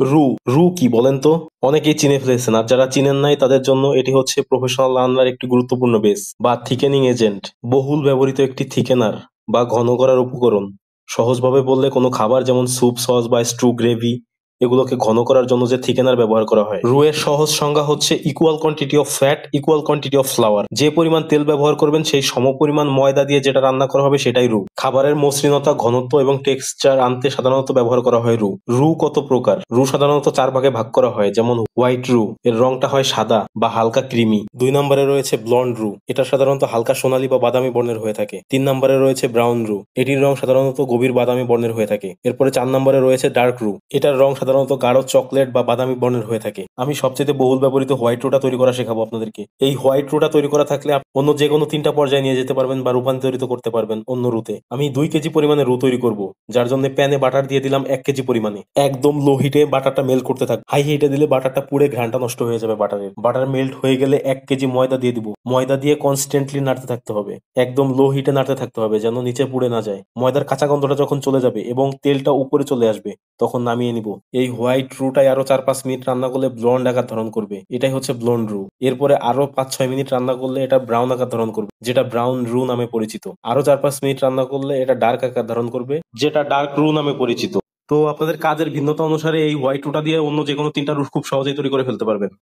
রু রু কি বলেন তো? অনেকেই চিনে ফেলেছেন, আর যারা চিনেন নাই তাদের জন্য এটি হচ্ছে প্রফেশনাল রান্নার একটি গুরুত্বপূর্ণ বেস বা থিকেনিং এজেন্ট, বহুল ব্যবহৃত একটি থিকেনার বা ঘন করার উপকরণ। সহজভাবে বললে কোনো খাবার যেমন স্যুপ, সস বা স্টু, গ্রেভি এগুলোকে ঘন করার জন্য যে থিকেনার ব্যবহার করা হয়। রু এর সহজ সংজ্ঞা হচ্ছে equal quantity of fat equal quantity of flower. যে পরিমাণ তেল ব্যবহার করবেন সেই সমপরিমাণ ময়দা দিয়ে যেটা রান্না করা হবে সেটাই রু। খাবারের মসৃণতা, ঘনত্ব এবং টেক্সচার আনতে সাধারণত ব্যবহার করা হয় রু। রু কত প্রকার? রু সাধারণত 4 ভাগে ভাগ করা হয়, যেমন হোয়াইট রু, এর রংটা হয় সাদা বা হালকা ক্রিমি। 2 নম্বরে রয়েছে ব্লন্ড রু, এটা সাধারণত হালকা সোনালী বা বাদামি বর্ণের হয়ে থাকে। 3 নম্বরে রয়েছে ব্রাউন রু, এটির রং সাধারণত গভীর বাদামি বর্ণের হয়ে থাকে। এরপরে 4 নম্বরে রয়েছে ডার্ক রু, এটার রং সাধারণত গাঢ় চকলেট বা বাদামি বর্ণের হয়ে থাকে। আমি সবচেয়ে বহুল ব্যবহৃত হোয়াইট রুটা তৈরি করা শেখাবো আপনাদেরকে। এই হোয়াইট রুটা তৈরি করা থাকলে অন্য যে কোনো 3টা পর্যায়ে নিয়ে যেতে পারবেন বা রূপান্তরিত করতে পারবেন অন্য রুতে। আমি 2 কেজি পরিমাণে রু তৈরি করব, যার জন্য প্যানে বাটার দিয়ে দিলাম 1 কেজি পরিমাণে। একদম লো হিটে বাটারটা মেল্ট করতে থাকবে। হাই হিটে দিলে বাটারটা পুড়ে ঘ্রাণটা নষ্ট হয়ে যাবে বাটারের। বাটার মেল্ট হয়ে গেলে 1 কেজি ময়দা দিয়ে দিব। ময়দা দিয়ে কনস্ট্যান্টলি নাড়তে থাকতে হবে, একদম লো হিটে নাড়তে থাকতে হবে যেন নিচে পুড়ে না যায়। ময়দার কাঁচা গন্ধটা যখন চলে যাবে এবং তেলটা উপরে চলে আসবে তখন নামিয়ে নিব। এই হোয়াইট রুটাই আরো 4-5 মিনিট রান্না করলে ব্লন্ড আকার ধারণ করবে, এটাই হচ্ছে ব্লন্ড রু। এরপরে আরো 5-6 মিনিট রান্না করলে এটা ব্রাউন আকার ধারণ করবে, যেটা ব্রাউন রু নামে পরিচিত। আরো 4-5 মিনিট রান্না করলে এটা ডার্ক আকার ধারণ করবে, যেটা ডার্ক রু নামে পরিচিত। তো আপনাদের কাজের ভিন্নতা অনুসারে এই হোয়াইট রুটা দিয়ে অন্য যে কোনো 3টা রু খুব সহজেই তৈরি করে ফেলতে পারবেন।